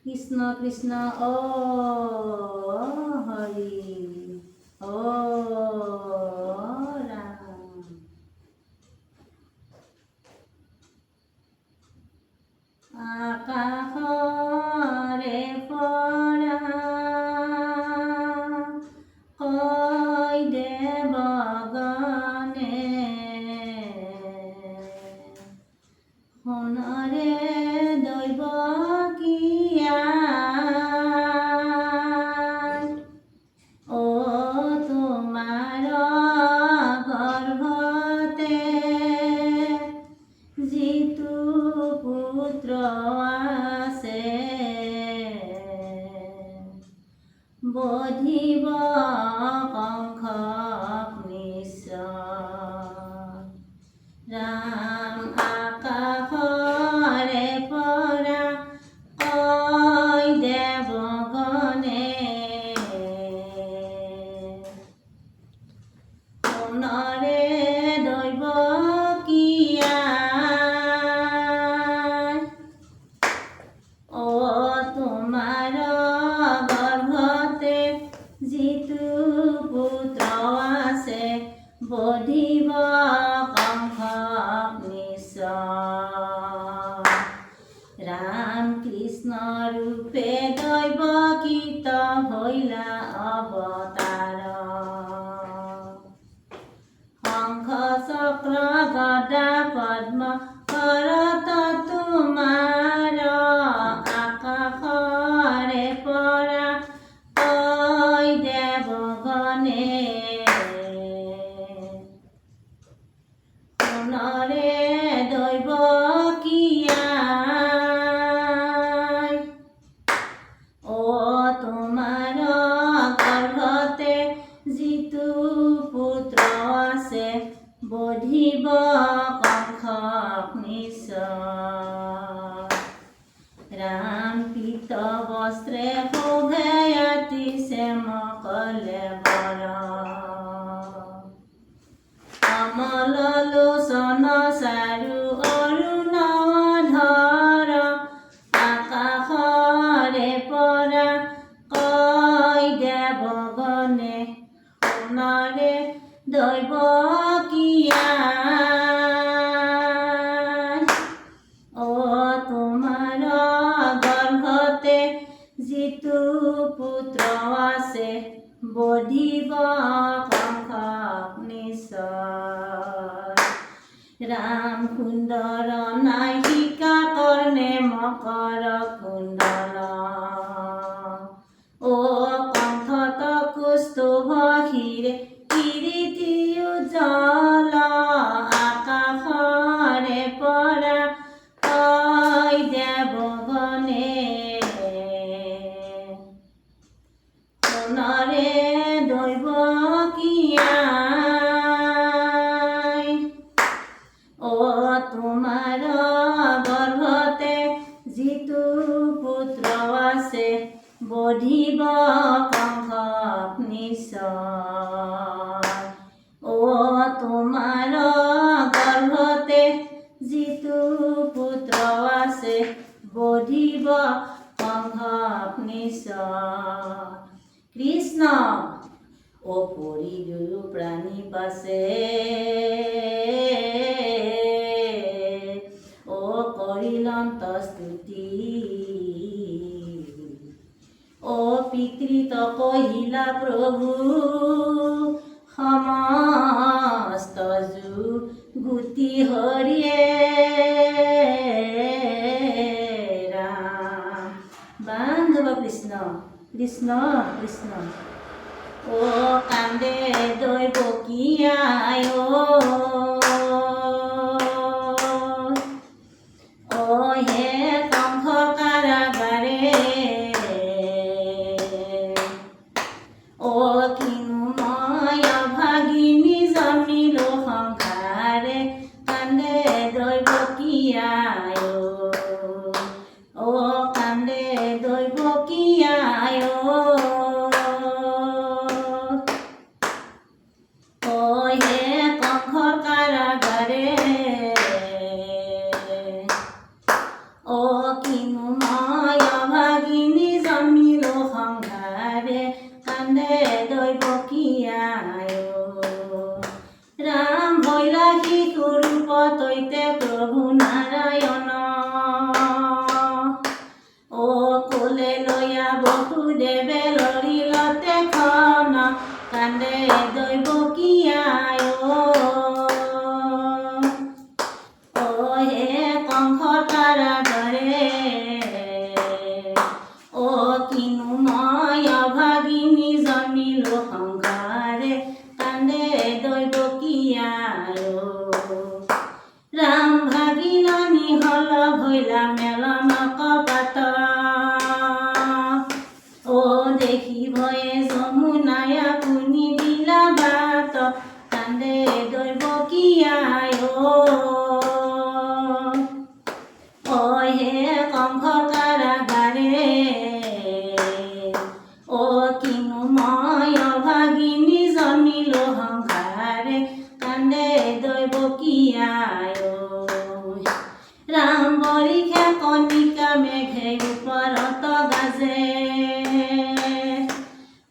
কৃষ্ণ কৃষ্ণ ও হৰি ও ৰাম। আকাশৰে পৰা কৈ দেৱগণে সোণৰে দৈৱ কিয়া ও তোমাৰ গৰ্ভতে যিটো পুত্ৰ আছে বধিব কংসক নিশ্চয়। ৰাম আকাশৰে পৰা কৈ দেৱগণে সোণৰে দৈৱ কিয়া ও তোমাৰ গৰ্ভতে যিটো পুত্ৰ আছে বধিব কংসক নিশ্চয়। ৰাম কৃষ্ণ ৰূপে দৈৱকীত হৈলা অৱতাৰ শংখ চক্ৰ গদা পদ্ম কৰত তোমাৰ আকাশৰে পৰা কৈ দেৱগণে সোণৰে দৈৱ কিয়া ও তোমাৰ গৰ্ভতে যিটো পুত্ৰ আছে বধিব কংসক নিশ্চয়। ৰাম পীত বস্ত্ৰে শোভে অতিশে মকলে বৰ কমল লোচন চাৰু অৰুণধৰ আকাশৰে পৰা কৈ দেৱগণে সোণৰে দৈৱ কিয়া ও তোমাৰ গৰ্ভতে যিটো পুত্ৰ আছে বধিব কংসক নিশ্চয়। ৰাম সুন্দৰ নায়িকা কৰ্ণে মকৰ কুণ্ডল ও কণ্ঠত কৌস্তুভ শিৰে কীৰ্তি উজ্জ্বল আকাশৰে পৰা কৈ দেৱগণে সোণৰে দৈৱ কিয়া ও তোমাৰ গৰ্ভতে যিটো পুত্ৰ আছে বধিব কংসক নিশ্চয়। ও তোমাৰ গৰ্ভতে যিটো পুত্ৰ আছে বধিব কংসক নিশ্চয়। কৃষ্ণ ও পৰি দুয়ো প্ৰাণী পাছে ও কৰিলন্ত স্তুতি ও পিতৃত কহিলা প্ৰভু সমস্ত যুগুতি হৰিয়ে ৰাম। বান্ধৱ কৃষ্ণ কৃষ্ণ কৃষ্ণ ও কান্দে দৈৱ কিয়াই ও হে কংস কাৰাগাৰে ও কিনো মই অভাগিনী জন্মিলো সংসাৰে কান্দে দৈৱ কিয়াই ও কান্দে দৈৱ কিয়াই হে কংস কাৰ বাসুদেৱে লৰিলতে খন কান্দে দৈৱকীয়াই অ হে কংসৰ কাৰাগাৰে অ কিনো মই অভাগিনী জন্মিলো সংসাৰে কান্দে দৈৱকীয়াই ৰাম ভাগিনী হল ভৈলা মেলন কপাত অ দেখি ভয়ে যমুনাই আপুনি দিলা বাট কান্দে দৈৱকীয়াই অ হে কংসৰ কাৰাগাৰে অ কিনো মই অভাগিনী জন্মিলো সংসাৰে কান্দে দৈৱকীয়াই ৰাম বৰিষে কণিকা মেঘে ওপৰত গাজে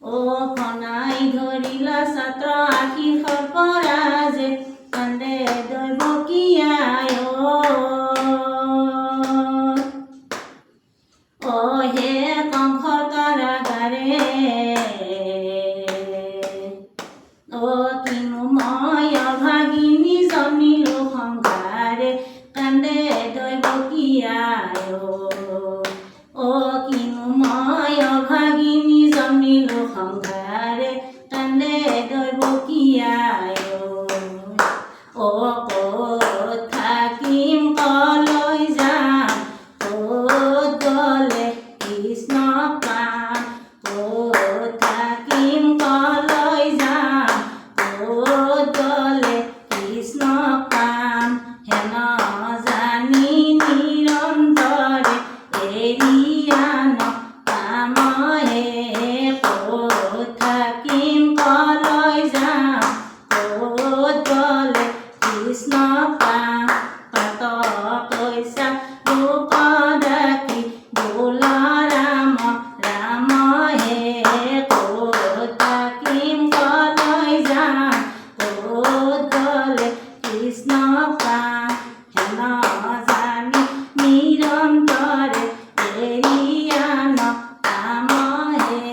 অ ফনাই ধৰিলা ছাত্ৰ আশীষ পৰাজে কান্দে দৈৱকীয়াই অ হে কংসৰ কাৰাগাৰে অ কিনো মই অভাগিনী জন্মিলো সংসাৰে কান্দে দৈৱকীয়াই অ কিনো মই অভাগিনী জন্মিলো সংসাৰে কান্দে দৈৱকীয়াই অ ক'ত থাকিম কলৈ যাম ক'ত গ'লে কৃষ্ণ পাম ক'ত থাকিম কলৈ যাম ক'ত গ'লে কৃষ্ণ পাম হেন জানি নিৰন্তৰে এৰিয়ান পাম হে ক'ত থাকিম কলৈ যাম ক'ত গ'লে কৃষ্ণ পাম পাত কৈছা ৰূপ দেখি বোল ৰাম ৰাম হে ক'ত থাকিম কলৈ যাম ক'ত গ'লে কৃষ্ণ পাম হেন জানি নিৰন্তৰে এৰিয়ান পাম হে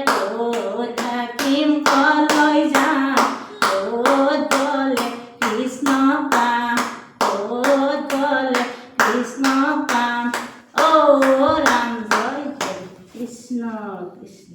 ক'ত থাকিম কলৈ যাম ক'ত গ'লে কৃষ্ণ পাম ক'ত গ'লে কৃষ্ণ পাম অ ৰাম জয় জয় কৃষ্ণ কৃষ্ণ